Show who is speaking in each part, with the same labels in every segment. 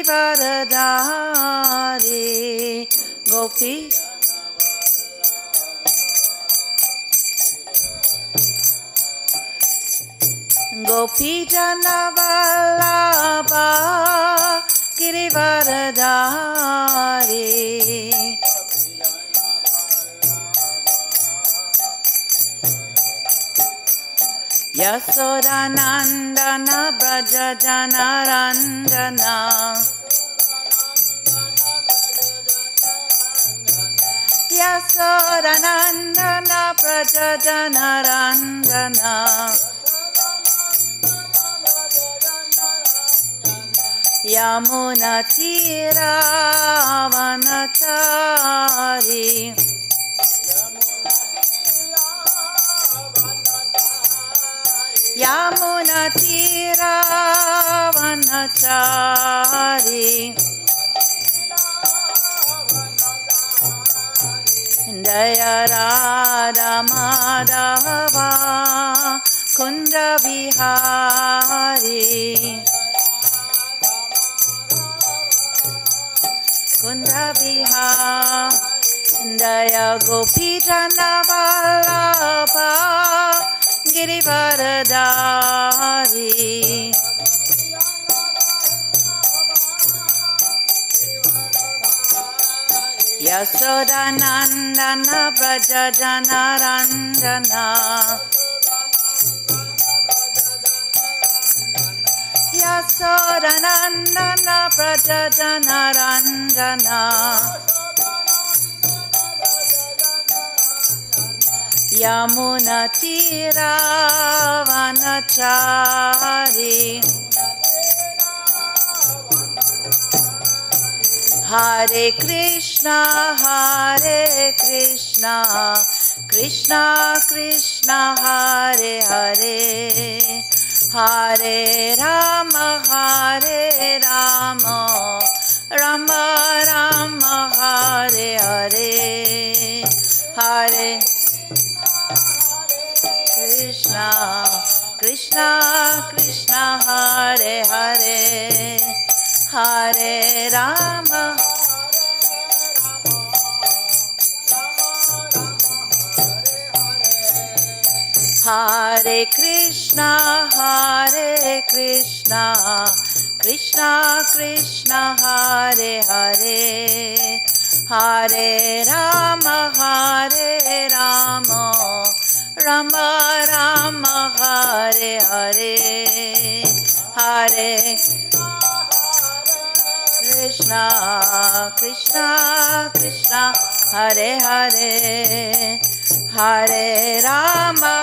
Speaker 1: Girivaradhari Gopi Gopi Jana Vallabha Girivaradhari Yasodanandana Braja Janarandana Yasodanandana Braja Janarandana Yamuna Tira Vanachari Yamuna Tira Vanachari Jaya Radha Madhava Kunda Vihari Kunda Vihari Jaya Gopi Jana Vallabha Girivaradhari Yasodanandana Braja Janarandana Yasodanandana Braja Janarandana Yamuna Tira Vanachari Hare Krishna Krishna Krishna Hare Hare Hare Rama Rama Rama Hare Hare Hare Krishna Krishna Krishna Hare Hare Hare Rama Hare Krishna Krishna Krishna Hare Hare Hare Rama Rama Rama Hare Hare Hare Krishna Krishna Krishna Hare Hare Hare Rama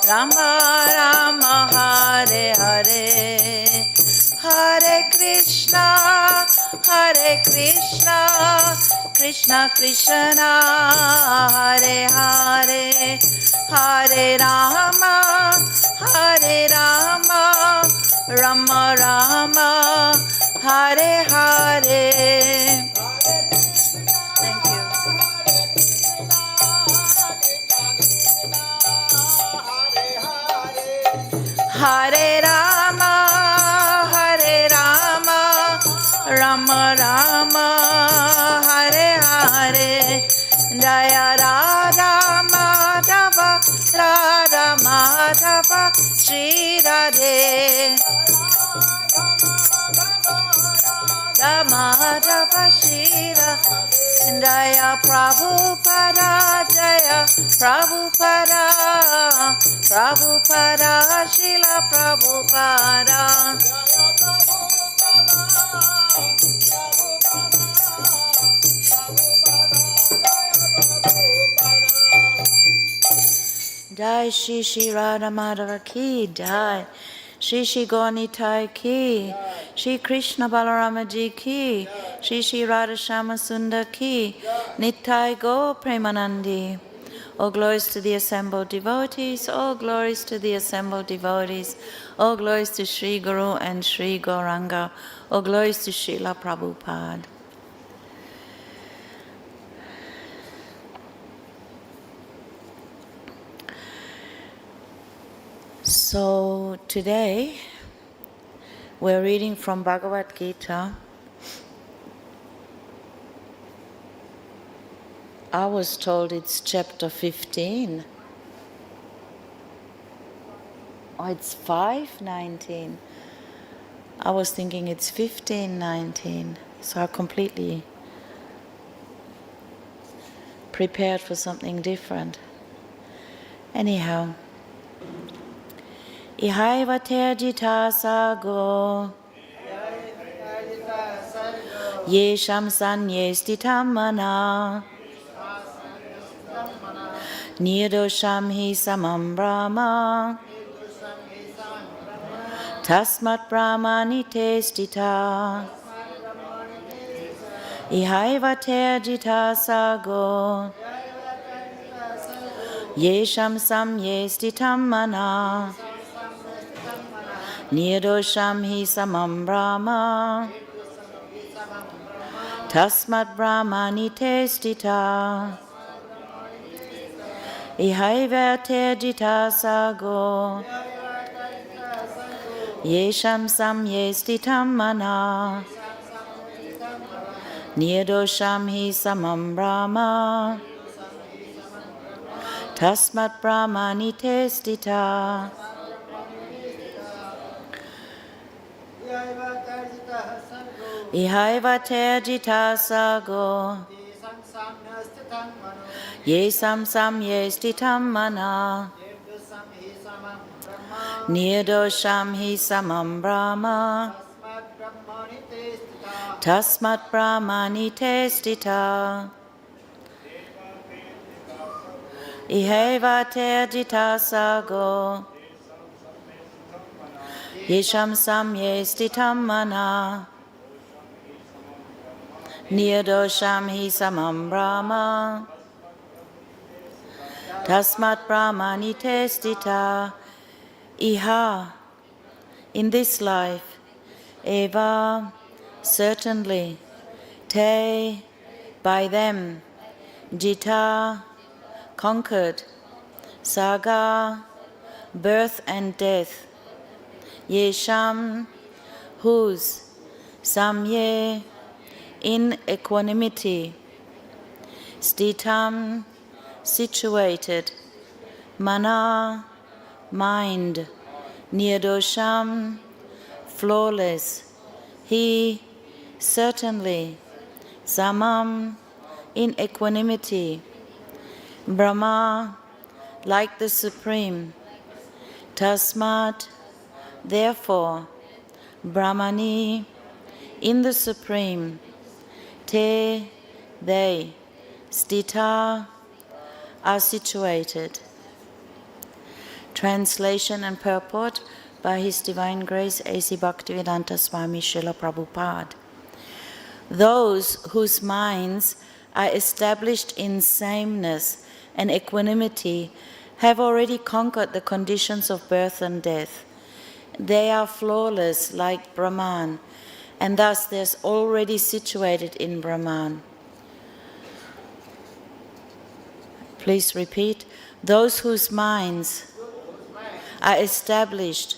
Speaker 1: Rama Rama Hare Hare Hare Krishna Krishna Krishna Hare Hare Hare Rama Rama Rama Hare Hare. Thank you. Hare Rama Rama Rama Hare Hare Jaya Radha Madhava Shri Radhe Madhava Shri Radhe Jaya Prabhupada Srila Prabhupada Jai Shri Shri Radha Madhava ki Jai Shri Shri Gaunitai ki Shri Krishna Balarama ji ki Shri Shri Radha Shama Sundar ki Nittai Go Premanandi. All glories to the assembled devotees, all glories to the assembled devotees, all glories to Sri Guru and Sri Gauranga, all glories to Srila Prabhupada. So today We're reading from Bhagavad-Gita. I was told it's chapter 15. Oh, it's 5:19. I was thinking it's 15:19. So I completely prepared for something different. Anyhow. Ihaiva tair jitaḥ sargo yeṣāṁ sāmye sthitam manaḥ nirdoṣaṁ hi samam brahma tasmāt brahmaṇi te sthitāḥ ihaiva tair jitaḥ sargo yeṣāṁ samye sthitam manaḥ nirdoṣam hi samam brahma tasmāt brahmaṇi te sthitāḥ ihaiva tair jitaḥ sargo yeṣāṁ samye sthitam manaḥ nirdoṣam hi samam brahma tasmāt brahmaṇi te sthitāḥ ihaiva tair jitaḥ sargo yeṣāṁ samye sthitam manaḥ nirdoṣam hi samam brahma tasmāt brahmaṇi te sthitāḥ ihaiva tair jitaḥ sargo yeṣāṁ samye sthitam manaḥ nirdoṣam hi samam brahma tasmāt brahmaṇi te sthitāḥ iha, in this life, eva, certainly, te, by them, jitaḥ, conquered, sargaḥ, birth and death, yeṣāṁ, whose, sāmye, in equanimity, sthitam, situated, manaḥ, mind, nirdoṣam, flawless, he, certainly, samam, in equanimity, brahma, like the Supreme, tasmāt, therefore, brahmaṇi, in the Supreme, te, they, sthitāḥ, are situated. Translation and purport by His Divine Grace A.C. Bhaktivedanta Swami Srila Prabhupada. Those whose minds are established in sameness and equanimity have already conquered the conditions of birth and death. They are flawless like Brahman, and thus they're already situated in Brahman. Please repeat. Those whose minds are established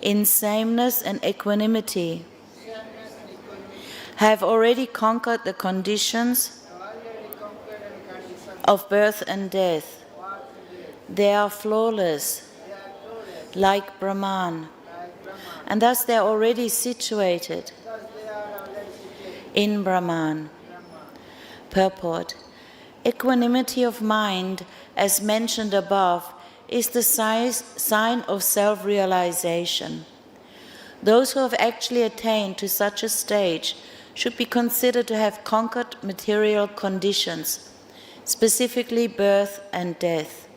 Speaker 1: in sameness and equanimity have already conquered the conditions of birth and death. They are flawless, like Brahman, and thus they are already situated in Brahman. Purport. Equanimity of mind, as mentioned above, is the sign of self-realization. Those who have actually attained to such a stage should be considered to have conquered material conditions, specifically birth and death.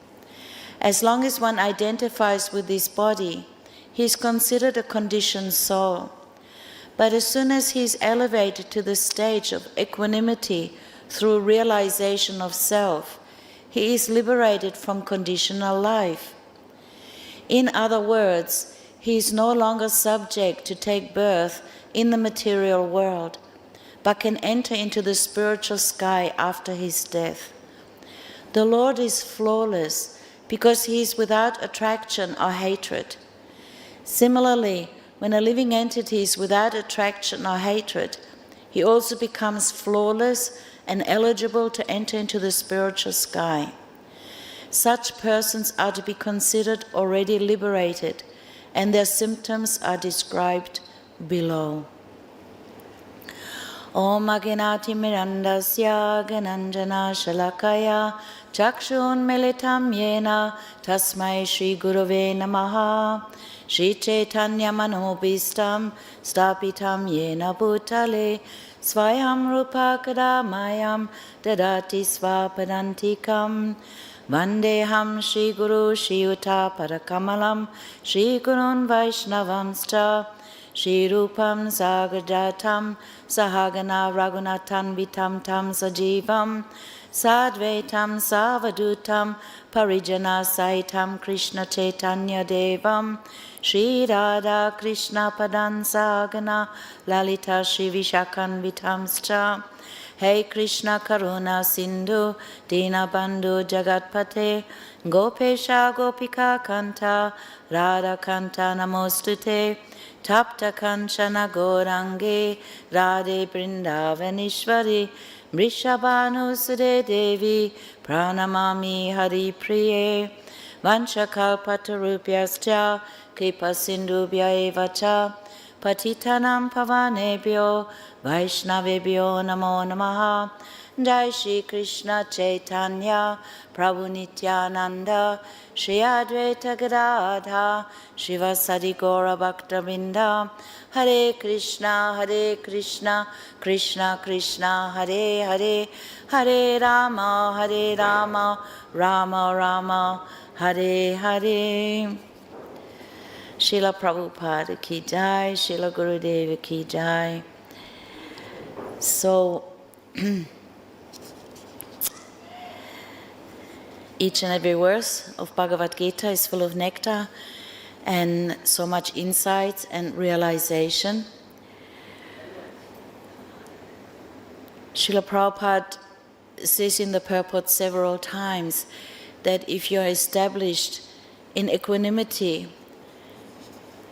Speaker 1: As long as one identifies with this body, he is considered a conditioned soul. But as soon as he is elevated to the stage of equanimity through realization of self, he is liberated from conditional life. In other words, he is no longer subject to take birth in the material world, but can enter into the spiritual sky after his death. The Lord is flawless because he is without attraction or hatred. Similarly, when a living entity is without attraction or hatred, he also becomes flawless and eligible to enter into the spiritual sky. Such persons are to be considered already liberated, and their symptoms are described below. Om Aginati Mirandasya Gananjana Shalakaya Chakshun Militam Yena Tasmai Shri Gurave Namaha Shri Chaitanya Manobhistam Stapitam Yena Bhutale Svayam Rupa Kadamayam Dadati Svapadantikam Vandeham Shri Guru Shri Uta Parakamalam Shri Gurun Vaishnavamscha Shri Rupam Sagarjatam Sahagana Raghunathan Vitam Tam Sajivam Sadvaitam Savadutam Parijana Saitam Krishna Chaitanya Devam Shri Radha Krishna Padan Sagana Lalita Shri Vishakan Vitamscha Hey Krishna Karuna Sindhu Dina Bandhu Jagatpate Gopesha Gopika Kanta Radha Kanta Namostute Tapta Kanchana Gorange Radhe Vrindavanishwari Vrishabhanu Sude Devi Pranamami Hari Priye Vanchakalpatarupyascha Kripa Sindhubhya Evacha Patitanam Pavanebhyo Vaishnavebhyo Namo Namaha Jai Shri Krishna Chaitanya Prabhu Nityananda Shri Advaita Gadadha Shivasadi Gaura Bhaktavinda Hare Krishna Krishna Krishna Hare Hare Hare Rama Rama Rama Hare Hare. Srila Prabhupada ki jai, Srila Gurudeva ki jai. So, each and every verse of Bhagavad-Gita is full of nectar and so much insight and realization. Srila Prabhupada says in the purport several times that if you are established in equanimity,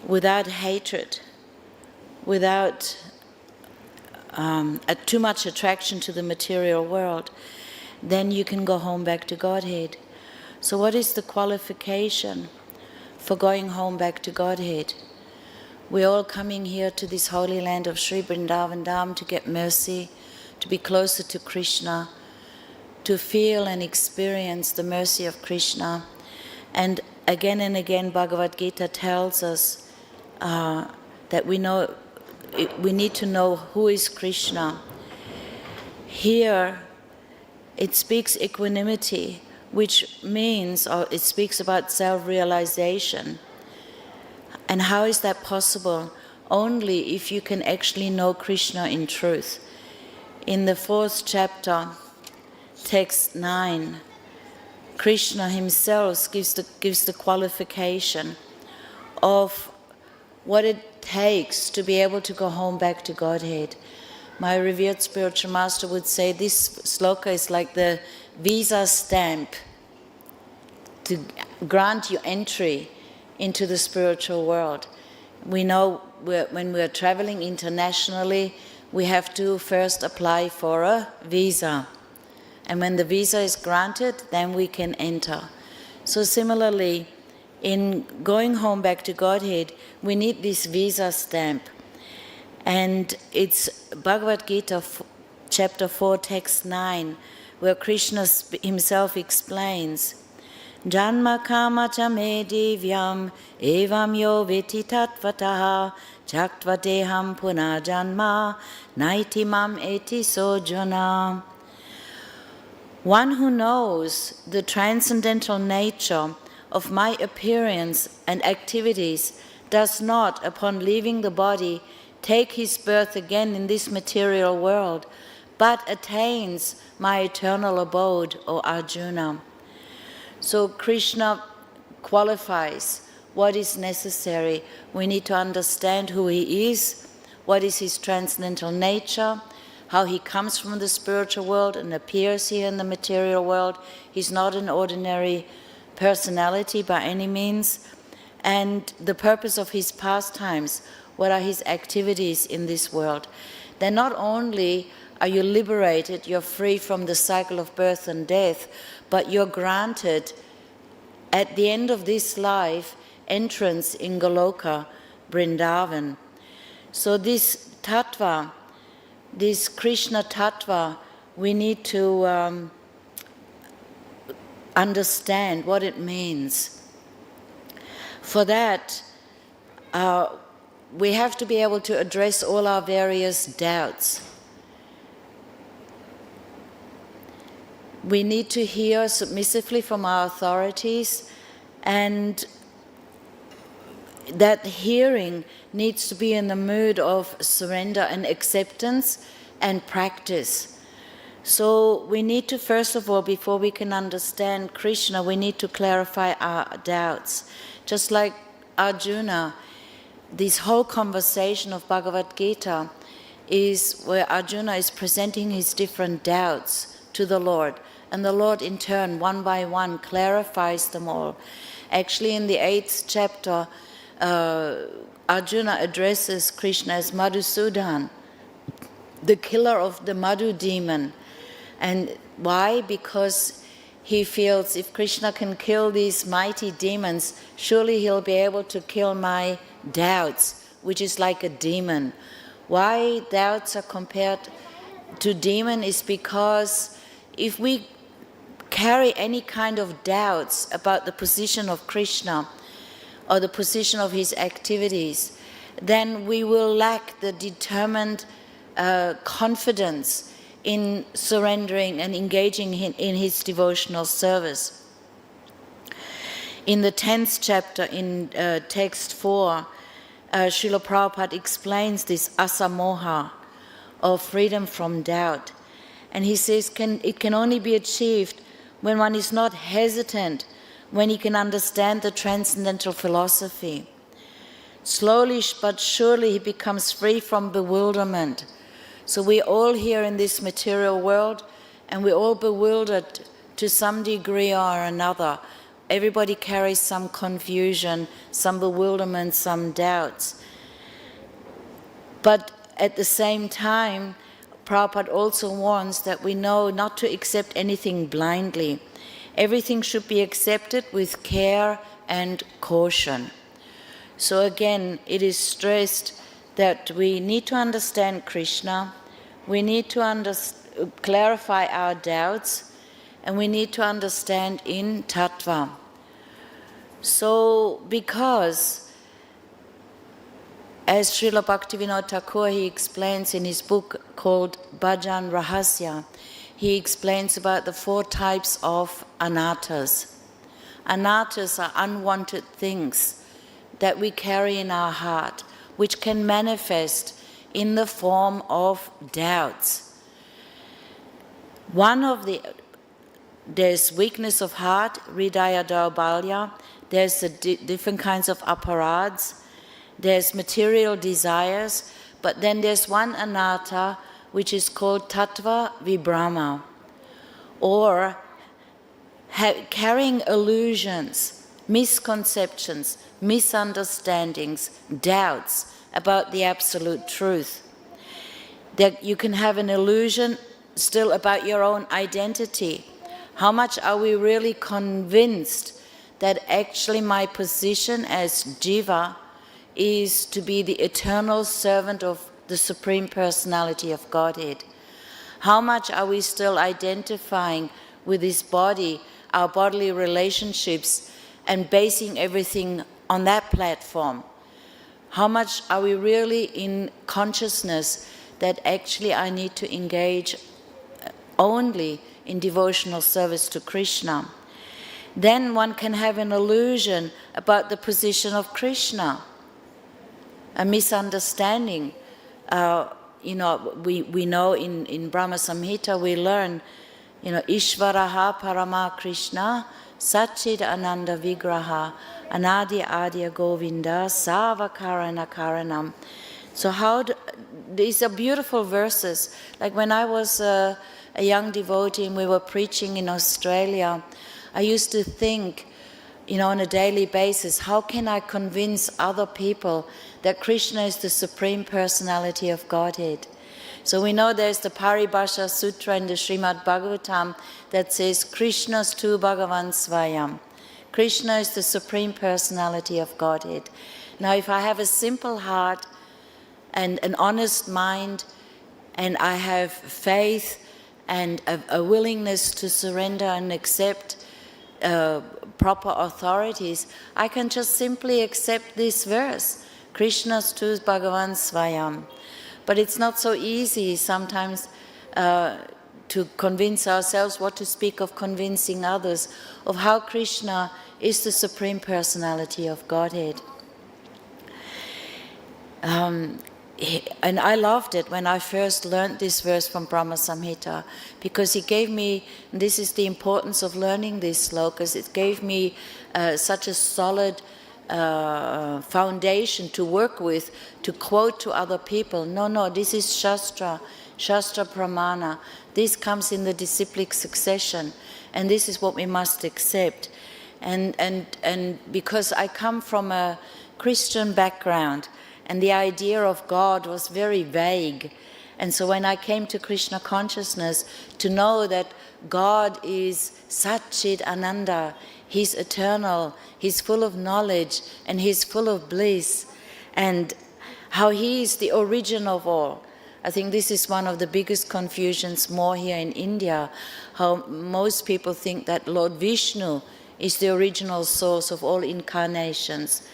Speaker 1: without hatred, without too much attraction to the material world, then you can go home back to Godhead. So what is the qualification for going home back to Godhead? We're all coming here to this holy land of Sri Vrindavan Dham to get mercy, to be closer to Krishna, to feel and experience the mercy of Krishna. And again Bhagavad-Gita tells us that we need to know who is Krishna. Here it speaks equanimity, which means, or it speaks about self-realization. And how is that possible? Only if you can actually know Krishna in truth. In the 4th chapter, text 9, Krishna himself gives the qualification of what it takes to be able to go home back to Godhead. My revered spiritual master would say this sloka is like the visa stamp to grant you entry into the spiritual world. We know when we're traveling internationally, we have to first apply for a visa. And when the visa is granted, then we can enter. So similarly, in going home back to Godhead, we need this visa stamp. And it's Bhagavad-Gita chapter 4, text 9, where Krishna himself explains, Janma kama cha me divyam evam yo viti tattvataha chaktva deham puna janma naiti mam eti sojana. One who knows the transcendental nature of my appearance and activities does not, upon leaving the body, take his birth again in this material world, but attains my eternal abode, O Arjuna. So Krishna qualifies what is necessary. We need to understand who he is, what is his transcendental nature, how he comes from the spiritual world and appears here in the material world. He's not an ordinary personality by any means. and the purpose of his pastimes, what are his activities in this world, then not only are you liberated, you're free from the cycle of birth and death, but you're granted, at the end of this life, entrance in Goloka, Vrindavan. So this tattva, this Krishna tattva, we need to understand what it means. For that, we have to be able to address all our various doubts. We need to hear submissively from our authorities, and that hearing needs to be in the mood of surrender and acceptance and practice. So we need to, first of all, before we can understand Krishna, we need to clarify our doubts. Just like Arjuna, this whole conversation of Bhagavad-Gita is where Arjuna is presenting his different doubts to the Lord. And the Lord, in turn, one by one, clarifies them all. Actually, in the 8th chapter, Arjuna addresses Krishna as Madhusudan, the killer of the Madhu demon. And why? Because he feels if Krishna can kill these mighty demons, surely he'll be able to kill my doubts, which is like a demon. Why doubts are compared to demon is because if we carry any kind of doubts about the position of Krishna or the position of his activities, then we will lack the determined confidence in surrendering and engaging in his devotional service. In the 10th chapter, in text 4, Srila Prabhupada explains this asamoha, of freedom from doubt. And he says it can only be achieved when one is not hesitant, when he can understand the transcendental philosophy. Slowly but surely he becomes free from bewilderment. So we're all here in this material world, and we're all bewildered to some degree or another. Everybody carries some confusion, some bewilderment, some doubts. But at the same time, Prabhupada also warns that we know not to accept anything blindly. Everything should be accepted with care and caution. So again, it is stressed that we need to understand Krishna, we need to clarify our doubts, and we need to understand in tattva. So, because, as Srila Bhaktivinoda Thakur, he explains in his book called Bhajan Rahasya, he explains about the 4 types of anattas. Anattas are unwanted things that we carry in our heart, which can manifest in the form of doubts. There's weakness of heart, hridaya daurbalya, there's the different kinds of aparads, there's material desires, but then there's one anatta which is called tattva vibhrama, or carrying illusions, misconceptions, misunderstandings, doubts about the absolute truth. That you can have an illusion still about your own identity. How much are we really convinced that actually my position as jiva is to be the eternal servant of the Supreme Personality of Godhead? How much are we still identifying with this body, our bodily relationships, and basing everything on that platform? How much are we really in consciousness that actually I need to engage only in devotional service to Krishna? Then one can have an illusion about the position of Krishna, a misunderstanding. We know in Brahma Samhita we learn, Ishvaraha Parama Krishna Satchid Ananda Vigraha Anadi Adya Govinda Savakarana Karanam. So these are beautiful verses. Like when I was a young devotee and we were preaching in Australia, I used to think, on a daily basis, how can I convince other people that Krishna is the Supreme Personality of Godhead? So we know there's the Paribhasha Sutra in the Srimad Bhagavatam that says, Krishna's tu Bhagavan Svayam. Krishna is the Supreme Personality of Godhead. Now if I have a simple heart and an honest mind, and I have faith and a willingness to surrender and accept proper authorities, I can just simply accept this verse, Krishna's tu Bhagavan Svayam. But it's not so easy sometimes to convince ourselves, what to speak of convincing others, of how Krishna is the Supreme Personality of Godhead. And I loved it when I first learned this verse from Brahma Samhita, because it gave me, and this is the importance of learning these slokas, it gave me such a solid foundation to work with, to quote to other people. No, this is Shastra Pramana. This comes in the disciplic succession, and this is what we must accept. And because I come from a Christian background, and the idea of God was very vague. And so when I came to Krishna consciousness, to know that God is Satchit Ananda, He's eternal, He's full of knowledge, and He's full of bliss, and how He is the origin of all. I think this is one of the biggest confusions more here in India, how most people think that Lord Vishnu is the original source of all incarnations.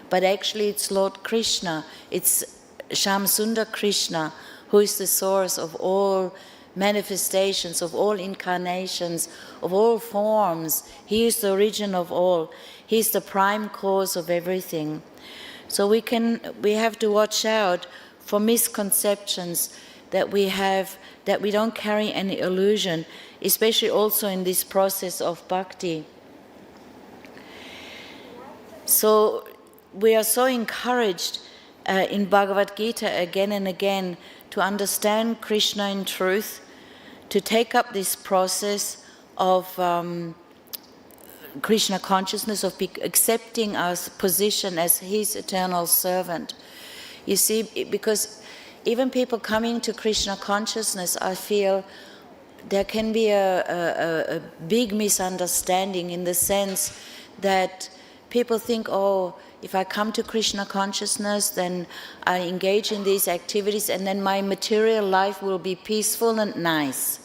Speaker 1: But actually it's Lord Krishna, it's Shyam Krishna, who is the source of all manifestations, of all incarnations, of all forms. He is the origin of all. He is the prime cause of everything. So we have to watch out for misconceptions that we have, that we don't carry any illusion, especially also in this process of bhakti. So we are so encouraged in Bhagavad-Gita again and again to understand Krishna in truth, to take up this process of Krishna consciousness, of accepting our position as His eternal servant. You see, because even people coming to Krishna consciousness, I feel there can be a big misunderstanding in the sense that people think, oh, if I come to Krishna consciousness, then I engage in these activities, and then my material life will be peaceful and nice.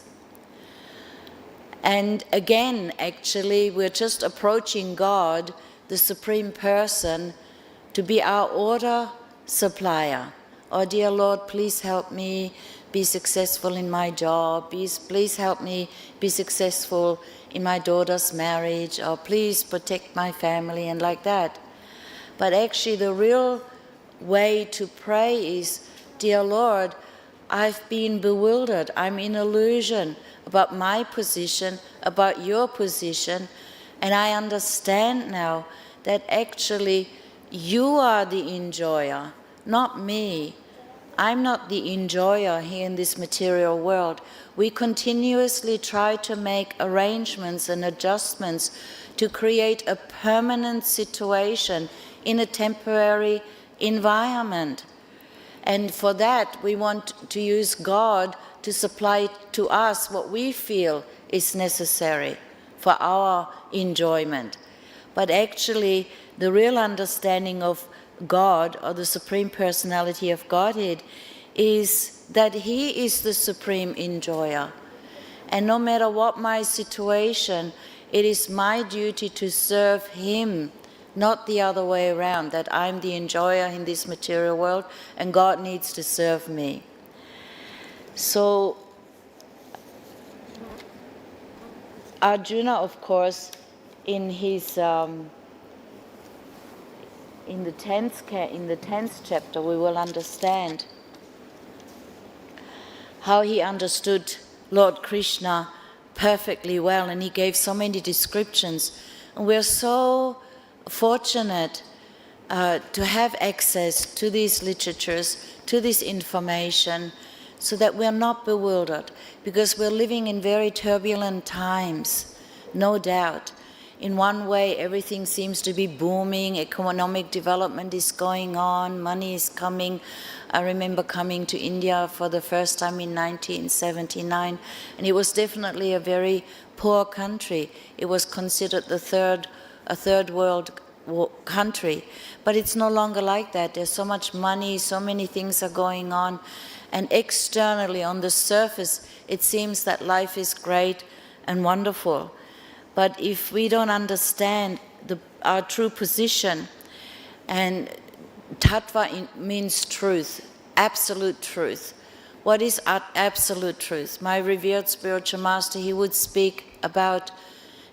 Speaker 1: And again, actually, we're just approaching God, the Supreme Person, to be our order supplier. Oh, dear Lord, please help me be successful in my job. Please help me be successful in my daughter's marriage. Or please protect my family, and like that. But actually the real way to pray is, dear Lord, I've been bewildered, I'm in illusion about my position, about your position, and I understand now that actually you are the enjoyer, not me. I'm not the enjoyer here in this material world. We continuously try to make arrangements and adjustments to create a permanent situation in a temporary environment. And for that, we want to use God to supply to us what we feel is necessary for our enjoyment. But actually, the real understanding of God, or the Supreme Personality of Godhead, is that He is the supreme enjoyer. And no matter what my situation, it is my duty to serve Him, not the other way around, that I'm the enjoyer in this material world and God needs to serve me. So Arjuna, of course, in his in the 10th chapter, we will understand how he understood Lord Krishna perfectly well, and he gave so many descriptions. And we're so fortunate to have access to these literatures, to this information, so that we're not bewildered, because we're living in very turbulent times, no doubt. in one way everything seems to be booming, economic development is going on, money is coming. I remember coming to India for the first time in 1979, and it was definitely a very poor country. It was considered a third world country, but it's no longer like that. There's so much money, so many things are going on, and externally on the surface it seems that life is great and wonderful. But if we don't understand our true position, and tattva means truth, absolute truth. What is absolute truth? My revered spiritual master, he would speak about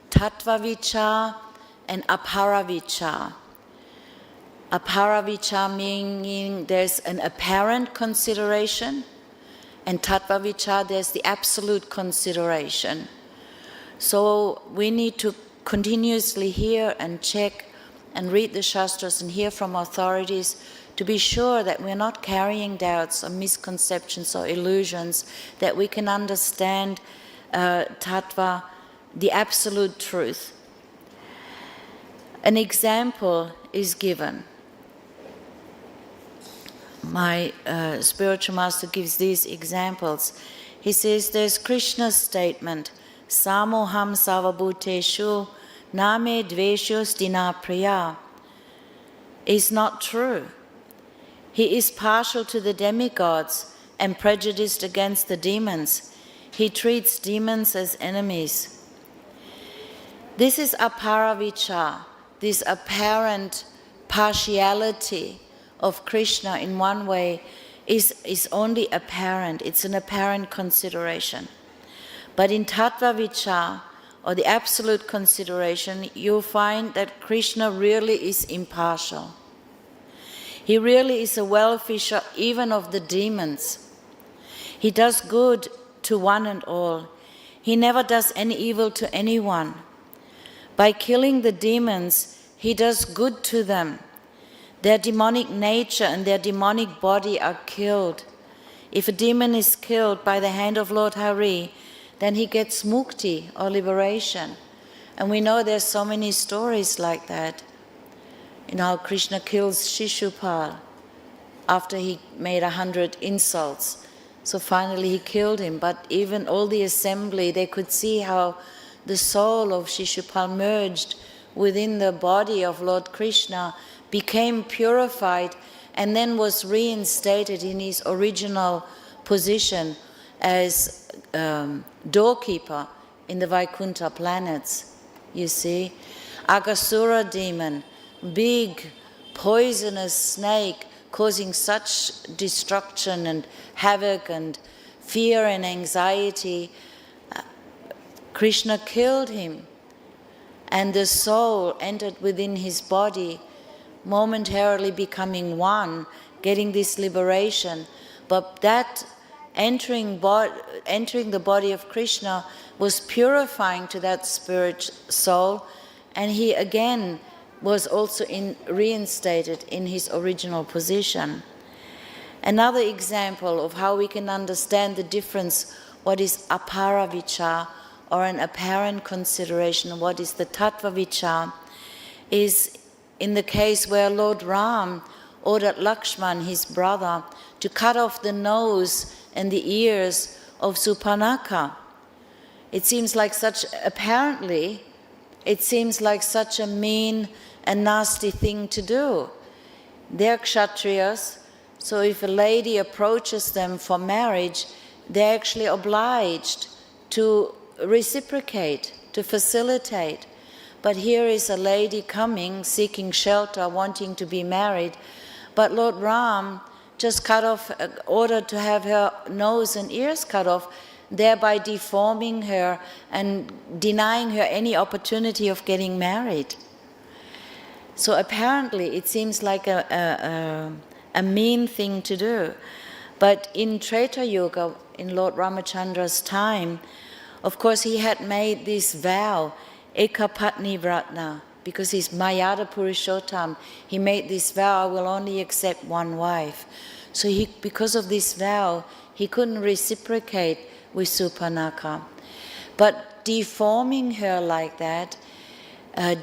Speaker 1: tattva vichā and apara vichā. Apara vichā meaning there's an apparent consideration, and tattva vichā there's the absolute consideration. So we need to continuously hear and check and read the Shastras and hear from authorities to be sure that we're not carrying doubts or misconceptions or illusions, that we can understand tattva, the absolute truth. An example is given. My spiritual master gives these examples. He says there's Krishna's statement, Samoham savabhuteshu name dvesho stina priya, is not true. He is partial to the demigods and prejudiced against the demons. He treats demons as enemies. This is apara vichā, this apparent partiality of Krishna in one way is only apparent. It's an apparent consideration. But in tattva vichā, or the absolute consideration, you'll find that Krishna really is impartial. He really is a well-wisher even of the demons. He does good to one and all. He never does any evil to anyone. By killing the demons, he does good to them. Their demonic nature and their demonic body are killed. If a demon is killed by the hand of Lord Hari, then he gets mukti, or liberation. And we know there's so many stories like that. You know, Krishna kills Shishupal after he made 100 insults. So finally he killed him, but even all the assembly, they could see how the soul of Shishupal merged within the body of Lord Krishna, became purified, and then was reinstated in his original position as doorkeeper in the Vaikuntha planets, you see. Aghasura demon, big poisonous snake causing such destruction and havoc and fear and anxiety. Krishna killed him, and the soul entered within his body, momentarily becoming one, getting this liberation. But that entering the body of Krishna was purifying to that spirit soul, and he again was also reinstated in his original position. Another example of how we can understand the difference, what is apara vichā, or an apparent consideration, what is the tattva vichā, is in the case where Lord Ram ordered Lakshman, his brother, to cut off the nose and the ears of Surpanakha. It seems like such a mean and nasty thing to do. They're kshatriyas, so if a lady approaches them for marriage, they're actually obliged to reciprocate, to facilitate. But here is a lady coming, seeking shelter, wanting to be married, but Lord Ram just ordered to have her nose and ears cut off, thereby deforming her and denying her any opportunity of getting married. So apparently it seems like a mean thing to do. But in Treta Yuga, in Lord Ramachandra's time, of course he had made this vow, ekapatni vratna, because he's Mayada Purushottam. He made this vow, I will only accept one wife. So because of this vow, he couldn't reciprocate with Surpanakha. But deforming her like that,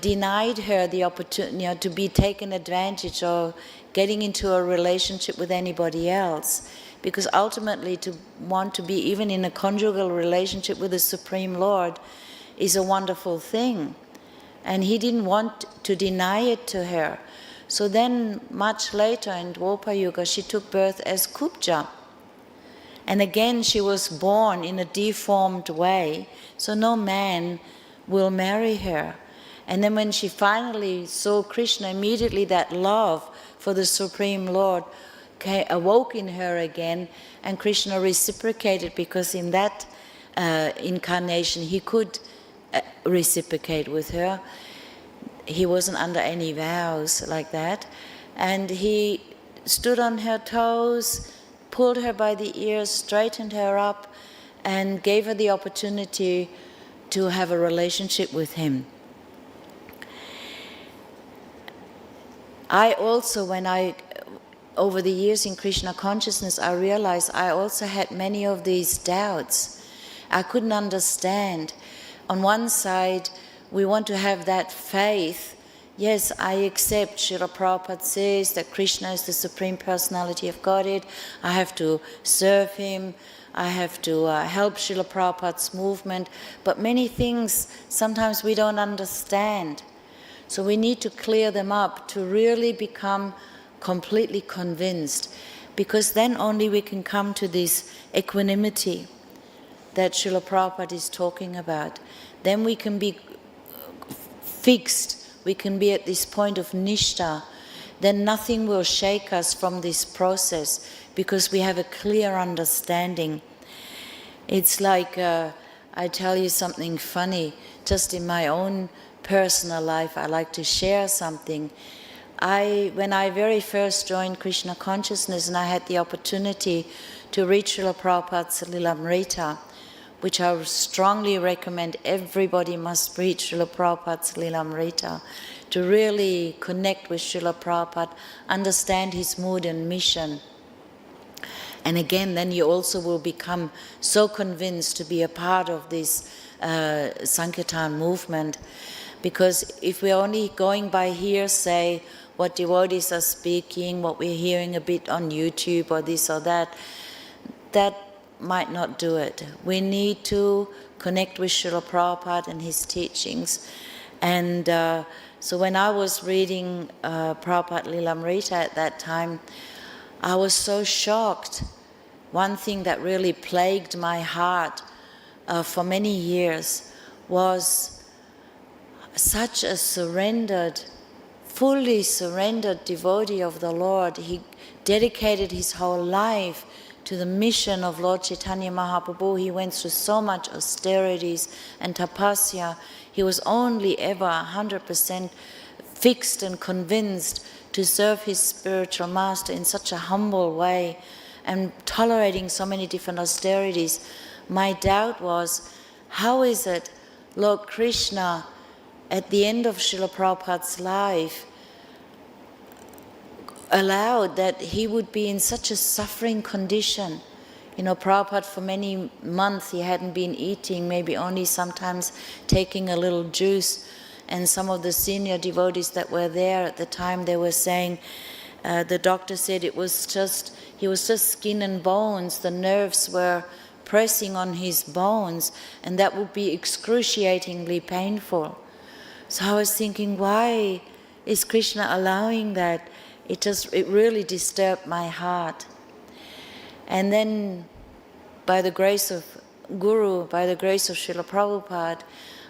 Speaker 1: denied her the opportunity, to be taken advantage of, getting into a relationship with anybody else. Because ultimately, to want to be even in a conjugal relationship with the Supreme Lord is a wonderful thing. And he didn't want to deny it to her. So then, much later in Dwapara Yuga, she took birth as Kubja. And again, she was born in a deformed way, so no man will marry her. And then when she finally saw Krishna, immediately that love for the Supreme Lord awoke in her again, and Krishna reciprocated, because in that incarnation he could reciprocate with her. He wasn't under any vows like that. And he stood on her toes, pulled her by the ears, straightened her up, and gave her the opportunity to have a relationship with him. I also, over the years in Krishna consciousness, I realized I also had many of these doubts. I couldn't understand. On one side, we want to have that faith. Yes, I accept, Srila Prabhupada says that Krishna is the Supreme Personality of Godhead. I have to serve him. I have to help Srila Prabhupada's movement. But many things, sometimes we don't understand. So we need to clear them up to really become completely convinced, because then only we can come to this equanimity that Srila Prabhupada is talking about. Then we can be fixed, we can be at this point of nishtha. Then nothing will shake us from this process, because we have a clear understanding. It's like, I tell you something funny, just in my own personal life, I like to share something. When I very first joined Krishna consciousness, and I had the opportunity to read Srila Prabhupada's Lilamrita, which I strongly recommend everybody must read Srila Prabhupada's Lilamrita, to really connect with Srila Prabhupada, understand his mood and mission. And again, then you also will become so convinced to be a part of this Sankirtan movement. Because if we're only going by hearsay, what devotees are speaking, what we're hearing a bit on YouTube or this or that, that might not do it. We need to connect with Srila Prabhupada and his teachings. And so when I was reading Prabhupada Lilamrita at that time, I was so shocked. One thing that really plagued my heart for many years was such a surrendered, fully surrendered devotee of the Lord. He dedicated his whole life to the mission of Lord Chaitanya Mahaprabhu. He went through so much austerities and tapasya. He was only ever 100% fixed and convinced to serve his spiritual master in such a humble way, and tolerating so many different austerities. My doubt was, how is it Lord Krishna, at the end of Srila Prabhupada's life, allowed that he would be in such a suffering condition? You know, Prabhupada for many months he hadn't been eating, maybe only sometimes taking a little juice. And some of the senior devotees that were there at the time, they were saying, the doctor said he was just skin and bones, the nerves were pressing on his bones, and that would be excruciatingly painful. So I was thinking, why is Krishna allowing that? It really disturbed my heart. And then, by the grace of Guru, by the grace of Srila Prabhupada,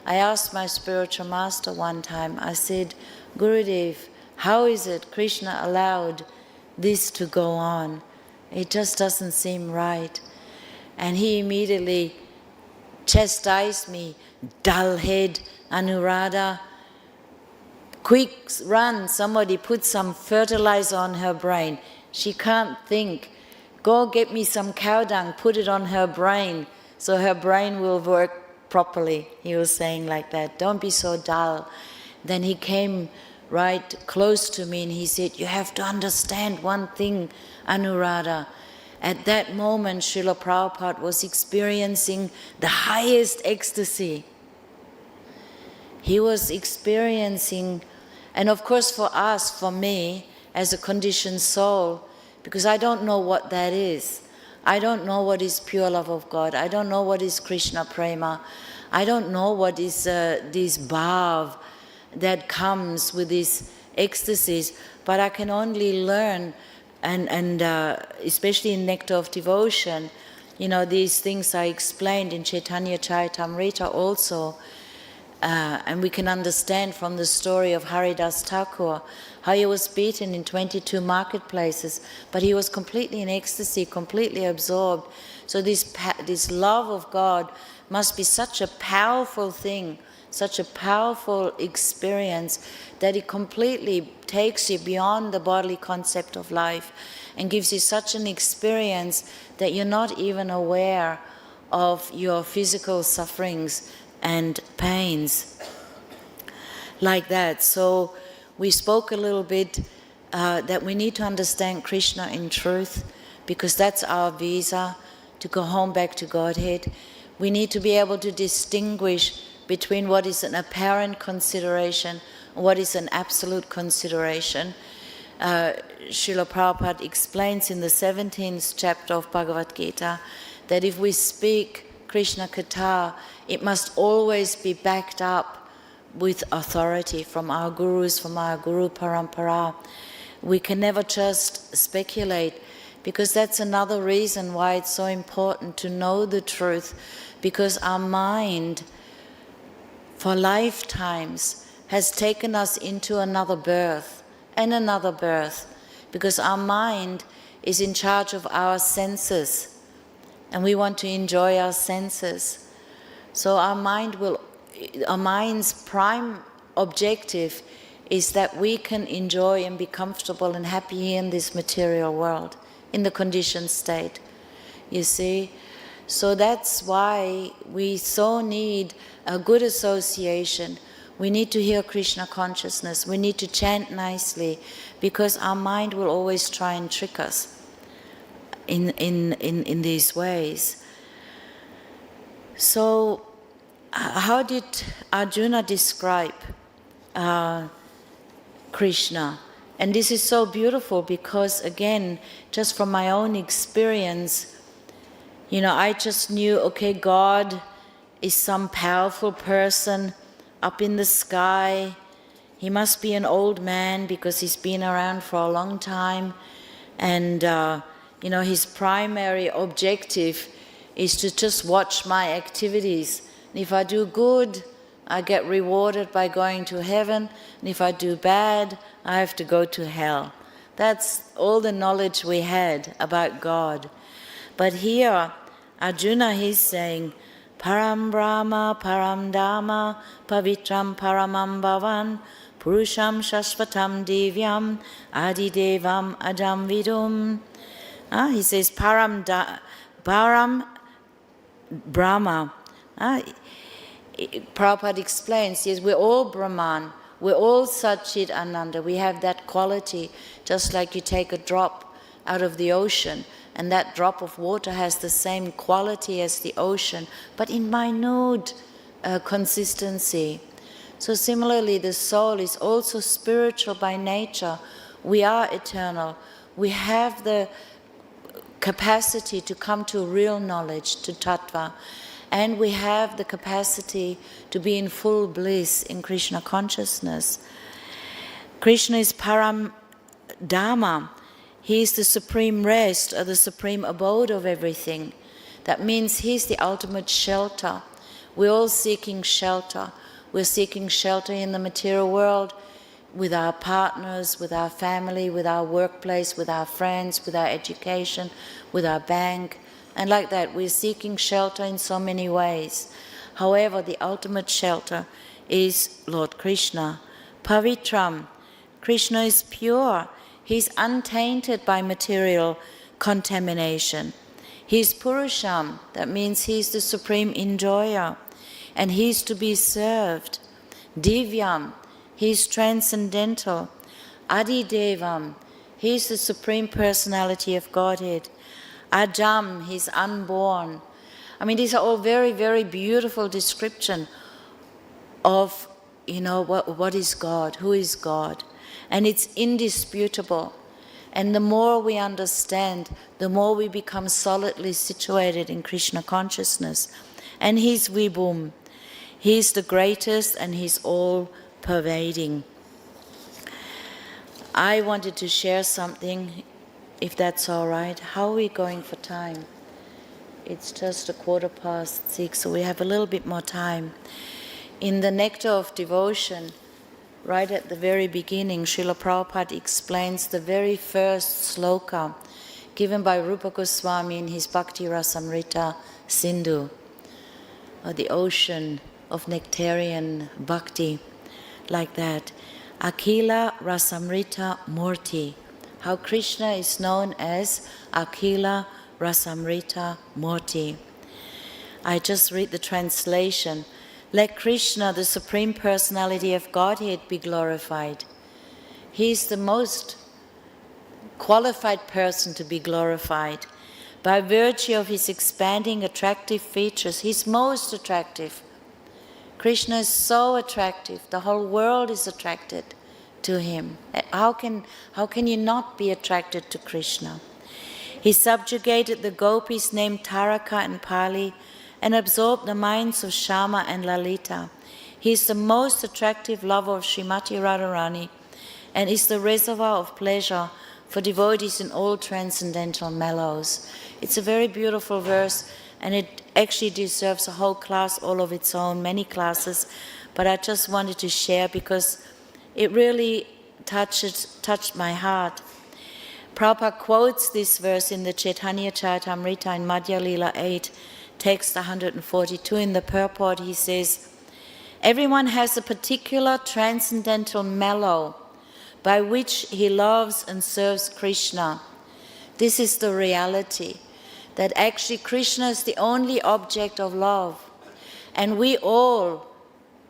Speaker 1: I asked my spiritual master one time, I said, Gurudev, how is it Krishna allowed this to go on? It just doesn't seem right. And he immediately chastised me, dull head, Anuradha, quick run, somebody put some fertilizer on her brain. She can't think. Go get me some cow dung, put it on her brain, so her brain will work properly. He was saying like that, don't be so dull. Then he came right close to me and he said, you have to understand one thing, Anuradha. At that moment, Srila Prabhupada was experiencing the highest ecstasy. he was experiencing, and of course for us, for me, as a conditioned soul, because I don't know what that is. I don't know what is pure love of God. I don't know what is Krishna prema. I don't know what is this bhav that comes with these ecstasies, but I can only learn, and especially in Nectar of Devotion, these things are explained in Chaitanya Charitamrita also, and we can understand from the story of Haridas Thakur, how he was beaten in 22 marketplaces, but he was completely in ecstasy, completely absorbed. So this love of God must be such a powerful thing, such a powerful experience, that it completely takes you beyond the bodily concept of life and gives you such an experience that you're not even aware of your physical sufferings and pains like that. So we spoke a little bit that we need to understand Krishna in truth, because that's our visa to go home back to Godhead. We need to be able to distinguish between what is an apparent consideration and what is an absolute consideration. Srila Prabhupada explains in the 17th chapter of Bhagavad-Gita that if we speak Krishna Katha, it must always be backed up with authority from our gurus, from our Guru Parampara. We can never just speculate, because that's another reason why it's so important to know the truth, because our mind for lifetimes has taken us into another birth and another birth, because our mind is in charge of our senses and we want to enjoy our senses. So our mind's prime objective is that we can enjoy and be comfortable and happy in this material world, in the conditioned state, you see. So that's why we so need a good association. We need to hear Krishna consciousness. We need to chant nicely, because our mind will always try and trick us in these ways. So how did Arjuna describe Krishna? And this is so beautiful, because again, just from my own experience, I just knew, okay, God is some powerful person up in the sky. He must be an old man because he's been around for a long time. And, his primary objective is to just watch my activities. And if I do good, I get rewarded by going to heaven. And if I do bad, I have to go to hell. That's all the knowledge we had about God. But here, Arjuna, he's saying, Param Brahma, Param Dhamma, Pavitram Paramam Bhavan, Purusham Shashvatam Divyam, Adidevam Ajam Vidum. He says, Param Brahma. Prabhupada explains, yes, we're all Brahman, we're all Satchit Ananda, we have that quality, just like you take a drop out of the ocean, and that drop of water has the same quality as the ocean, but in minute consistency. So similarly, the soul is also spiritual by nature. We are eternal. We have the capacity to come to real knowledge, to tattva, and we have the capacity to be in full bliss in Krishna consciousness. Krishna is Param Dhamma. He is the supreme rest, or the supreme abode of everything. That means he's the ultimate shelter. We're all seeking shelter. We're seeking shelter in the material world, with our partners, with our family, with our workplace, with our friends, with our education, with our bank. And like that, we're seeking shelter in so many ways. However, the ultimate shelter is Lord Krishna. Pavitram. Krishna is pure. He's untainted by material contamination. He's Purusham. That means he's the supreme enjoyer. And he's to be served. Divyam. He's transcendental. Adidevam. He's the supreme personality of Godhead. Ajam. He's unborn. I mean, these are all very, very beautiful description of what is God, who is God. And it's indisputable. And the more we understand, the more we become solidly situated in Krishna consciousness. And He's Vibhum. He's the greatest and He's all-pervading. I wanted to share something, if that's all right. How are we going for time? It's just 6:15, so we have a little bit more time. In the Nectar of Devotion, right at the very beginning, Srila Prabhupada explains the very first sloka given by Rupa Goswami in his Bhakti Rasamrita Sindhu, or the ocean of nectarian bhakti, like that. Akila Rasamrita Murti. How Krishna is known as Akila Rasamrita Murti. I just read the translation. Let Krishna, the Supreme Personality of Godhead, be glorified. He is the most qualified person to be glorified. By virtue of his expanding attractive features, he's most attractive. Krishna is so attractive. The whole world is attracted to him. How can you not be attracted to Krishna? He subjugated the gopis named Taraka and Pali and absorbed the minds of Shama and Lalita. He is the most attractive lover of Srimati Radharani and is the reservoir of pleasure for devotees in all transcendental mellows. It's a very beautiful verse, and it actually deserves a whole class all of its own, many classes, but I just wanted to share because it really touched my heart. Prabhupada quotes this verse in the Chaitanya Charitamrita in Madhya Lila 8, text 142. In the purport he says, everyone has a particular transcendental mellow by which he loves and serves Krishna. This is the reality, that actually Krishna is the only object of love. And we all,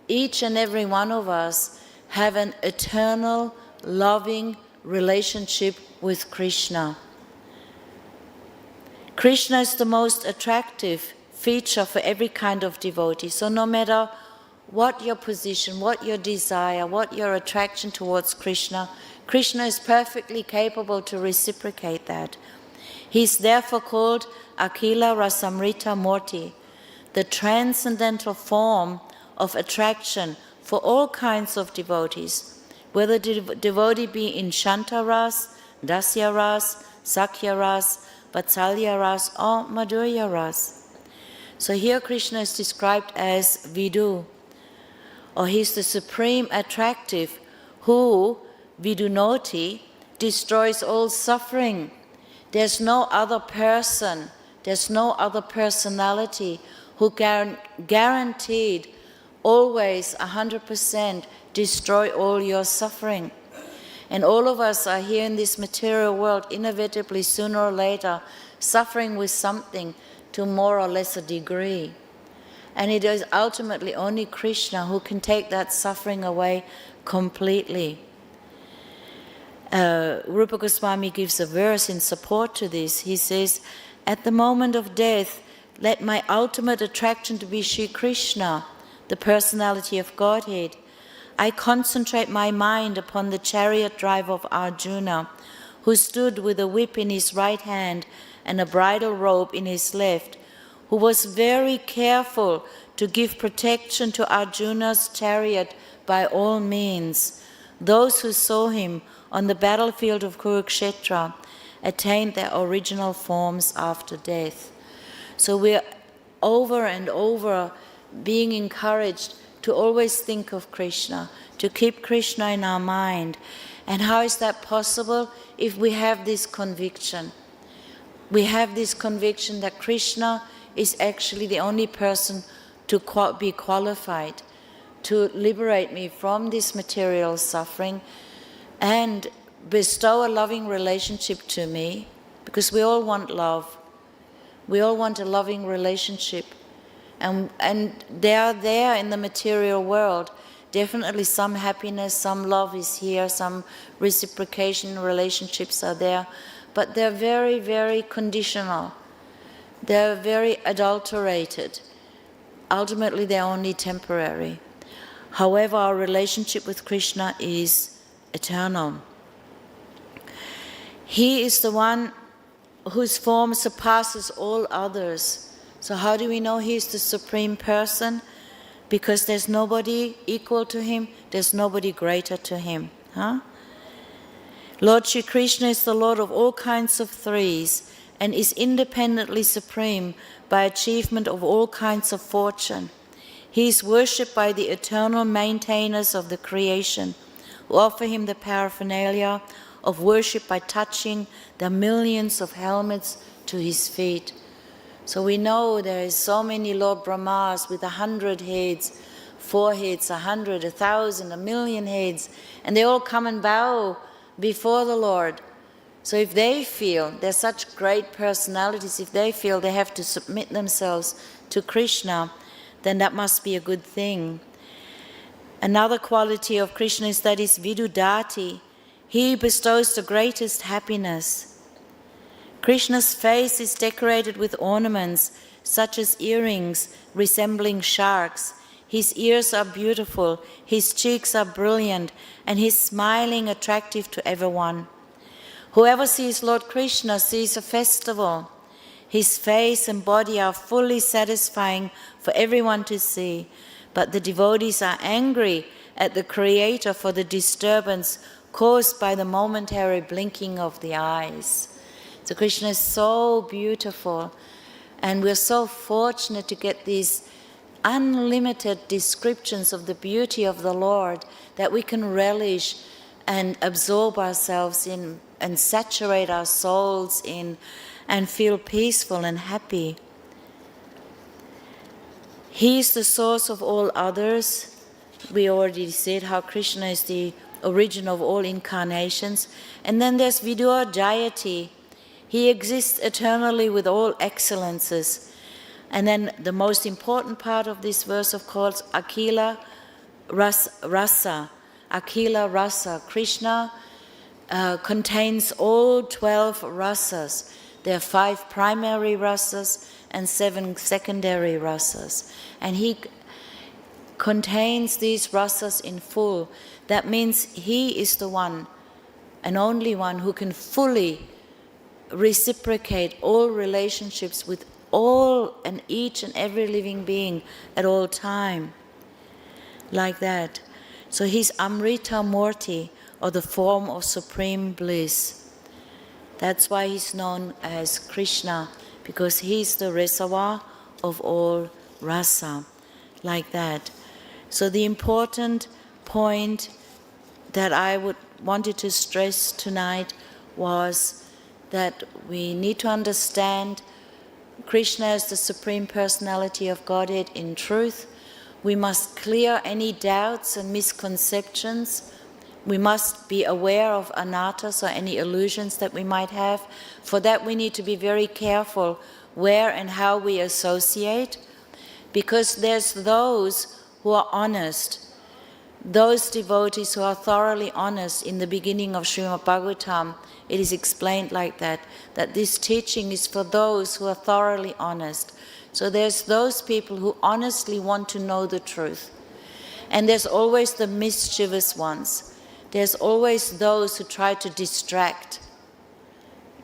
Speaker 1: each and every one of us, have an eternal, loving relationship with Krishna. Krishna is the most attractive feature for every kind of devotee. So no matter what your position, what your desire, what your attraction towards Krishna, Krishna is perfectly capable to reciprocate that. He is therefore called Akila Rasamrita Murti, the transcendental form of attraction for all kinds of devotees, whether the devotee be in Shanta Ras, Dasya Ras, Sakhya Ras, Vatsalya Ras, or Madhurya Ras. So here Krishna is described as Vidu, or he's the supreme attractive who, Vidunoti, destroys all suffering. There's no other person, there's no other personality who guaranteed always 100% destroy all your suffering. And all of us are here in this material world, inevitably, sooner or later, suffering with something to more or less a degree. And it is ultimately only Krishna who can take that suffering away completely. Rupa Goswami gives a verse in support to this. He says, at the moment of death, let my ultimate attraction to be Sri Krishna, the personality of Godhead. I concentrate my mind upon the chariot driver of Arjuna, who stood with a whip in his right hand and a bridal robe in his left, who was very careful to give protection to Arjuna's chariot by all means. Those who saw him on the battlefield of Kurukshetra attained their original forms after death. So we're over and over being encouraged to always think of Krishna, to keep Krishna in our mind. And how is that possible? If we have this conviction. We have this conviction that Krishna is actually the only person to be qualified to liberate me from this material suffering and bestow a loving relationship to me, because we all want love. We all want a loving relationship. And they are there in the material world. Definitely some happiness, some love is here, some reciprocation relationships are there, but they're very, very conditional. They're very adulterated. Ultimately, they're only temporary. However, our relationship with Krishna is eternal. He is the one whose form surpasses all others. So how do we know He is the Supreme Person? Because there's nobody equal to Him, there's nobody greater to Him. Lord Shri Krishna is the Lord of all kinds of threes and is independently supreme by achievement of all kinds of fortune. He is worshipped by the eternal maintainers of the creation, who offer Him the paraphernalia of worship by touching the millions of helmets to His feet. So we know there is so many Lord Brahmas with 100 heads, 4 heads, 100, 1,000, 1,000,000 heads, and they all come and bow before the Lord. So if they feel, they're such great personalities, if they feel they have to submit themselves to Krishna, then that must be a good thing. Another quality of Krishna is that he's vidudati. He bestows the greatest happiness. Krishna's face is decorated with ornaments such as earrings resembling sharks. His ears are beautiful, his cheeks are brilliant, and his smiling attractive to everyone. Whoever sees Lord Krishna sees a festival. His face and body are fully satisfying for everyone to see, but the devotees are angry at the Creator for the disturbance caused by the momentary blinking of the eyes. So Krishna is so beautiful, and we're so fortunate to get these unlimited descriptions of the beauty of the Lord that we can relish and absorb ourselves in and saturate our souls in and feel peaceful and happy. He is the source of all others. We already said how Krishna is the origin of all incarnations. And then there's Vidur Jayati. He exists eternally with all excellences. And then the most important part of this verse, of course, Akila Rasa. Akila Rasa. Krishna contains all 12 rasas. There are 5 primary rasas and 7 secondary rasas. And he contains these rasas in full. That means he is the one and only one who can fully reciprocate all relationships with all and each and every living being at all time. Like that. So he's Amrita Murti, or the form of supreme bliss. That's why he's known as Krishna, because he's the reservoir of all rasa, like that. So the important point that I wanted to stress tonight was that we need to understand Krishna as the Supreme Personality of Godhead in truth. We must clear any doubts and misconceptions. We must be aware of anattas or any illusions that we might have. For that we need to be very careful where and how we associate, because there's those who are honest, those devotees who are thoroughly honest. In the beginning of Srimad Bhagavatam, it is explained like that this teaching is for those who are thoroughly honest. So there's those people who honestly want to know the truth. And there's always the mischievous ones. There's always those who try to distract.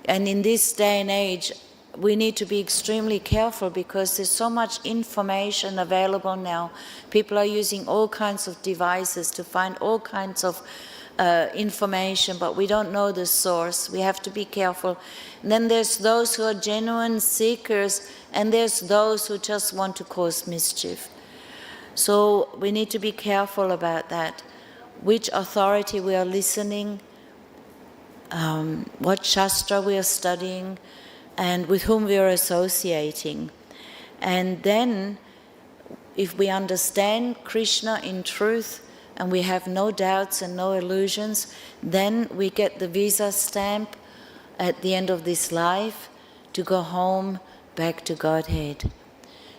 Speaker 1: And in this day and age, we need to be extremely careful because there's so much information available now. People are using all kinds of devices to find all kinds of information, but we don't know the source. We have to be careful. And then there's those who are genuine seekers, and there's those who just want to cause mischief. So we need to be careful about that. Which authority we are listening, what Shastra we are studying, and with whom we are associating. And then, if we understand Krishna in truth, and we have no doubts and no illusions, then we get the visa stamp at the end of this life to go home back to Godhead.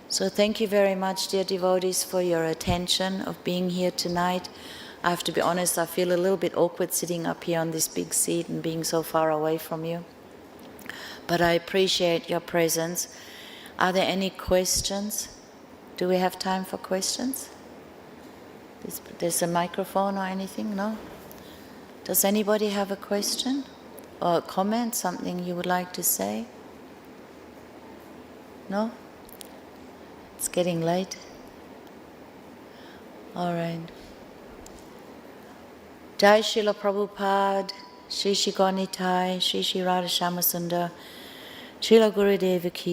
Speaker 1: So thank you very much, dear devotees, for your attention of being here tonight. I have to be honest, I feel a little bit awkward sitting up here on this big seat and being so far away from you. But I appreciate your presence. Are there any questions? Do we have time for questions? There's a microphone or anything, no? Does anybody have a question or a comment, something you would like to say? No? It's getting late. All right. Jai Srila Prabhupada, Shri Shri Gaunitai, Shri Shri Radha Shyamasundar, Srila Gurudeva Ki